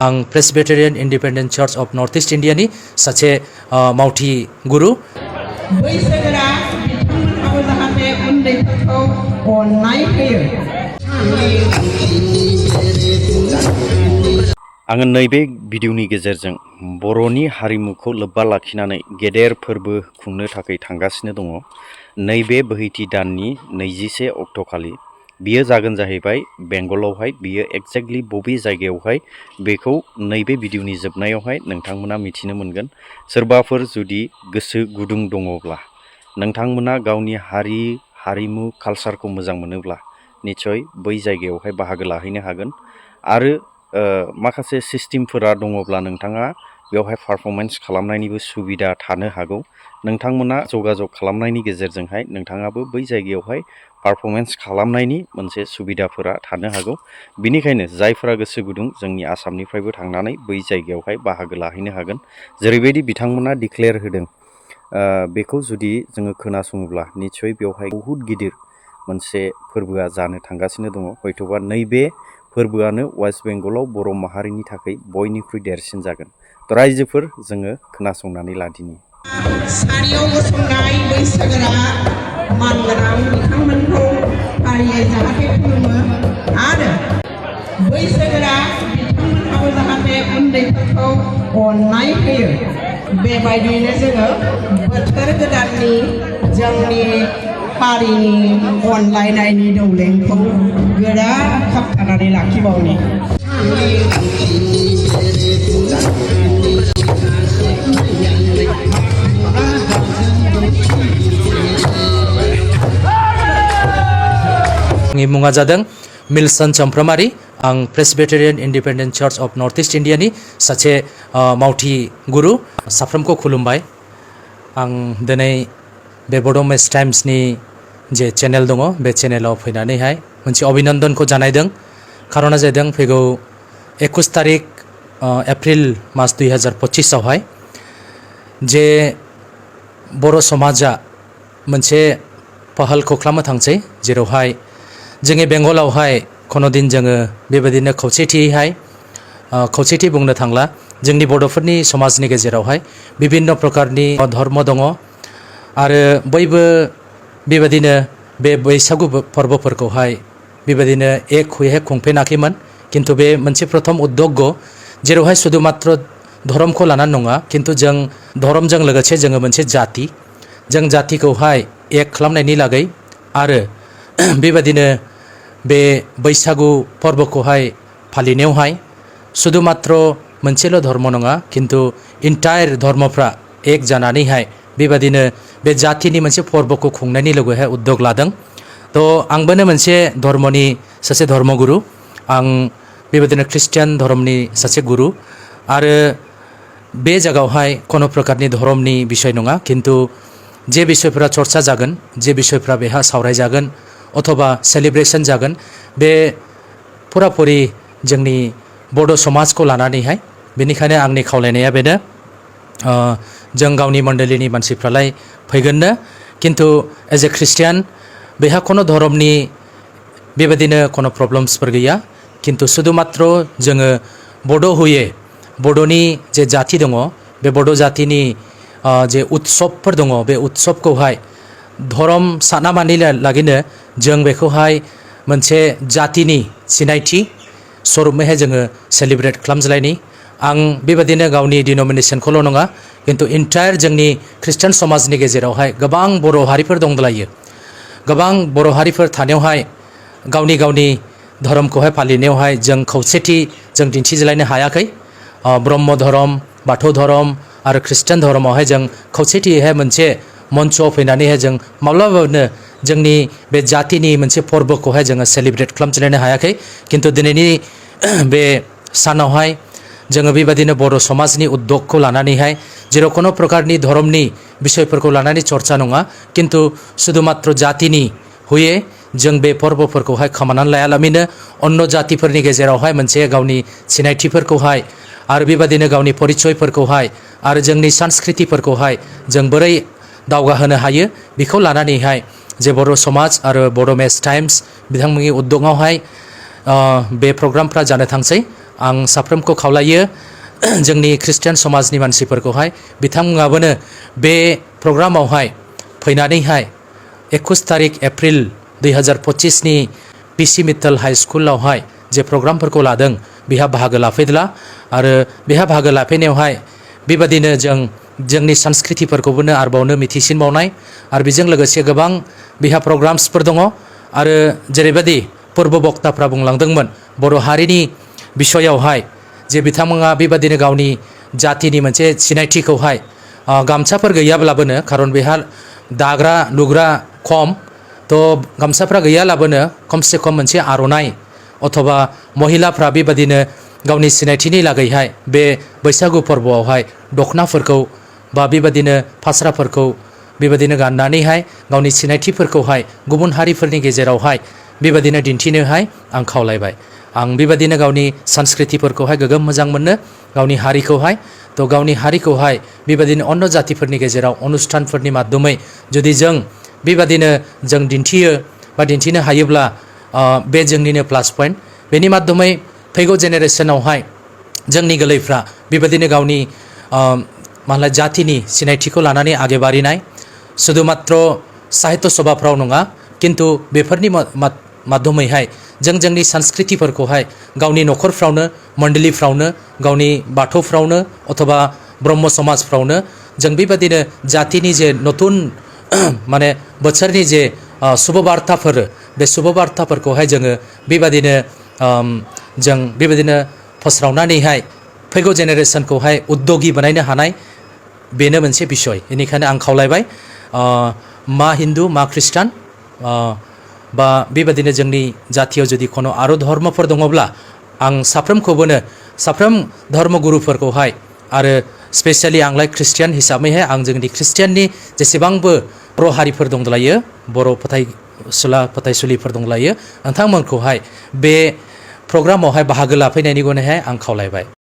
आं Presbyterian independent church of north east इन्डियानि सासे मावथि गुरु। बैसोगोरा बिथांमोनहाबो जाहाथे उन्दैफोरखौ अननाय होयो। आङो नैबे भिडिअनि गेजेरजों बर'नि हारिमुखौ लोब्बा लाखिनानै गेदेर फोरबो खुंनो थाखाय थांगासिनो दङ। नैबे बोहैथि दाननि 21 अक्ट'खालि बियो जागोन जाहैबाय बेंगलावहाय। बियो एक्जेक्टलि बबे जायगायावहाय बेखौ नैबे भिडिअनि जोबनायावहाय नोंथांमोना मिथिनो मोनगोन। सोरबाफोर जुदि गोसो गुदुं दङब्ला, नोंथांमोना गावनि हारिमु कालसारखौ मोजां मोनोब्ला निस्सय बै जायगायावहाय बाहागो लाहैनो हागोन। आरो माखासे सिस्टेमफोरा दङब्ला नोंथाङा बेवहाय पारफरमेन्स खालामनायनिबो सुबिदा थानो हागौ। नोंथांमोना जगाजग खालामनायनि गेजेरजोंहाय नोंथाङाबो बै जायगायावहाय पारफरमेन्स खालामनायनि मोनसे सुबिदाफोरा थानो हागौ। बिनिखायनो जायफोरा गोसो गुदुं जोंनि आसामनिफ्रायबो थांनानै बै जायगायावहाय बाहागो लाहैनो हागोन। जेरैबायदि बिथांमोना डिक्लेयार होदों, बेखौ जुदि जोङो खोनासङोब्ला निस्सय बेवहाय बहुद गिदिर मोनसे फोरबोआ जानो थांगासिनो दङ। हयथ'बा नैबे फोरबोआनो वेस्ट बेंगलाव बर' माहारिनि थाखाय बयनिख्रुइ देरसिन जागोन। थ' रायजोफोर, जोङो खोनासंनानै लादिनि। सारियाव गसंनाय बैसोगोरा मानगोनां बिथांमोनखौ फारियै जाहाथे खुलुमो आरो बैसोगोरा बिथांमोनहाबो जाहाथे उन्दैफोरखौ अननाय होयो। बेबायदियैनो जोङो बोथोर गोदाननि जोंनि हारिनि अनलायनायनि दौलेंखौ गोरा खाबथानानै लाखिबावनि। आंनि मुङा जादों मिल्सन चमफ्रामारि। आं Presbyterian independent church of north east इन्डियानि सासे मावथि गुरु। साफ्रोमखौ खुलुमबाय। आं दिनै बे बड' मेस टाइम्सनि जे चेनेल दङ, बे चेनेलाव फैनानैहाय मोनसे अभिनन्दनखौ जानायदों। खारना जादों फैगौ 21 तारिख एप्रिल मास 2025आवहाय जे बर' समाजा मोनसे पहलखौ खालामनो थांसै, जेरावहाय जोंनि बेंगलावहाय दिन जोङो बेबायदिनो खौसेथि बुंनो थांला। जोंनि बड'फोरनि समाजनि गेजेरावहाय बिभिन्न प्रकारनि धर्म दङ आरो बयबो बेबायदिनो बे बैसागु फोरबोफोरखौहाय बेबायदिनो एक हुए खुंफेनाखैमोन। खिन्थु बे मोनसे प्रथम उद्योग, जेरावहाय शुधु मात्र धर्मखौ लानानै नङा, खिन्थु जों धर्मजों लोगोसे जोङो मोनसे जाति, जों जातिखौहाय एक खालामनायनि लागै आरो बेबायदिनो बे बैसागु फोरबोखौहाय फालिनायावहाय शुधु मात्र मोनसेल' धर्म नङा, खिन्थु इन्टायर धर्मफ्रा एक जानानैहाय बेबायदिनो बे जातिनि मोनसे फोरबोखौ खुंनायनि लोगोहाय उद्योग लादों। थ' आंबोनो मोनसे धर्मनि सासे धर्मगुरु। आं बेबायदिनो ख्रिस्टियान धर्मनि सासे गुरु आरो बे जायगायावहाय कोनो प्रकारनि धर्मनि बिषय नङा, खिन्थु जे बिषयफोरा चर्चा जागोन, जे बिषयफ्रा बेहा सावरायजागोन अथवा सेलिब्रेसन जागोन, बे पुरापुरि जोंनि बड' समाजखौ लानानैहाय। बेनिखायनो आंनि खावलायनाया बेनो, जों गावनि मण्डलिनि मानसिफ्रालाय फैगोननो, खिन्थु एज ए ख्रिस्टियान बेहा कोनो धर्मनि बेबायदिनो कोनो प्रब्लेम्सफोर गैया। खिन्थु शुधु मात्र जोङो बड' हुए, बड'नि जे जाति दङ, बे बड' जातिनि जे उत्सबफोर दङ, बे उत्सबखौहाय धर्म साना मानि लागिनो जों बेखौहाय मोनसे जातिनि सिनायथि स्वरुपैहाय जोङो सेलिब्रेट खालामज्लायनि। आं बेबायदिनो गावनि डिन'मिनेसनखौल' नङा, खिन्थु इन्टायर जोंनि ख्रिस्टियान समाजनि गेजेरावहाय गोबां बर' हारिफोर दंलायो। गोबां बर' हारिफोर थानायावहाय गावनि धर्मखौहाय फालिनायावहाय जों खौसेथि जों दिन्थिज्लायनो हायाखै। ब्रह्म धर्म, बाथौ धर्म आरो ख्रिस्टियान धर्मआवहाय जों खौसेथियैहाय मोनसे मन्चआव फैनानैहाय जों माब्लाबानो जोंनि बे जातिनि मोनसे फोरबोखौहाय जोङो सेलिब्रेट खालामज्लायनो हायाखै। खिन्थु दिनैनि बे सानावहाय जोङो बेबायदिनो बर' समाजनि उद्योगखौ लानानैहाय, जेराव कोनो प्रकारनि धर्मनि बिषयफोरखौ लानानै चर्चा नङा, खिन्थु शुधु मात्र जातिनि हुए जों बे फोरबोफोरखौहाय खोमानानै लायालामिनो अन्य जातिफोरनि गेजेरावहाय मोनसे गावनि सिनायथिफोरखौहाय आरो बेबायदिनो गावनि परिचयफोरखौहाय आरो जोंनि संस्कृतिफोरखौहाय जों बोरै दावगाहोनो हायो, बेखौ लानानैहाय जे बर' समाज आरो बड' मेस टाइम्स बिथांमोननि उद्योगआवहाय बे प्रग्रामफ्रा जानो थांसै आं साफ्रोमखौ खावलायो जोंनि ख्रिस्टियान समाजनि मानसिफोरखौहाय बिथांमोनाबोनो बे प्रग्रामावहाय फैनानैहाय 21 तारिख एप्रिल 2025 नि पिसि मित्तल हाई स्कुलावहाय जे प्रग्रामफोरखौ लादों बेहा बाहागो लाफैदोला आरो बेहा बाहागो लाफैनायावहाय बेबादिनो जोंनि संस्कृतिफोरखौबोनो आरोबावनो मिथिसिनबावनाय आरो बेजों लोगोसे गोबां बेहा प्रग्राम्सफोर दङ आरो जेरैबायदि फोरबो बक्ताफ्रा बुंलांदोंमोन बर' हारिनि बिसयावहाय जे बिथांमोना बेबादिनो गावनि जातिनि मोनसे सिनायथिखौहाय गामसाफोर गैयाब्लाबोनो खारन बेहा दाग्रा लुग्रा खम तो गामसाफ्रा गैयालाबोनो खमसे खम मोनसे आर'नाइ अथवा महिलाफ्रा बेबादिनो गावनि सिनायथिनि लागैहाय बे बैसागु फोरबोआवहाय दखनाफोरखौ बा बेबादिनो फास्राफोरखौ बेबादिनो गाननानैहाय गावनि सिनायथिफोरखौहाय गुबुन हारिफोरनि गेजेरावहाय बेबादिनो दिन्थिनोहाय आं खावलायबाय आं बेबादिनो गावनि संस्कृतिफोरखौहाय गोगोम मोजां मोनो गावनि हारिखौहाय तो गावनि हारिखौहाय बेबादिनो अन्य जातिफोरनि गेजेराव अनुष्ठानफोरनि माध्यमै जुदि जों बेबादिनो जों दिन्थियो बा दिन्थिनो हायोब्ला बे जोंनिनो प्लास पइन्ट बेनि माध्यमै फैगौ जेनेरेसनावहाय जोंनि गोरलैफ्रा बेबादिनो गावनि मालाय जातिनि सिनायथिखौ लानानै आगे बारिनाय शुधु मात्र साहित्य सभाफ्राव नङा किन्तु बेफोरनि माध्यमैहाय जोंनि संस्कृतिफोरखौहाय गावनि न'खरफ्रावनो मण्डलीफ्रावनो गावनि बाथौफ्रावनो अथवा ब्रह्म समाजफ्रावनो जों बेबादिनो जातिनि जे नतुन माने बोसोरनि जे शुभबार्ताफोर बे शुभबार्ताफोरखौहाय जोङो बेबादिनो जों बेबादिनो फोस्रावनानैहाय फैगौ जेनेरेसनखौहाय उद्योगी बानायनो हानाय बेनो मोनसे बिसय बेनिखायनो आं खावलायबाय मा हिन्दु मा ख्रिस्टान बा बेबादिनो जोंनि जातियाव जुदि कोनो आरो धर्मफोर दङब्ला आं साफ्रोमखौबोनो साफ्रोम धर्मगुरुफोरखौहाय आरो स्पेसियेलि आंलाय ख्रिस्टियान हिसाबैहाय आं जोंनि ख्रिस्टियाननि जेसेबांबो बर' हारिफोर दंलायो बर' फोथायसुलिफोर दंलायो नोंथांमोनखौहाय बे प्रग्रामावहाय बाहागो लाफैनायनि गनायहाय आं खावलायबाय।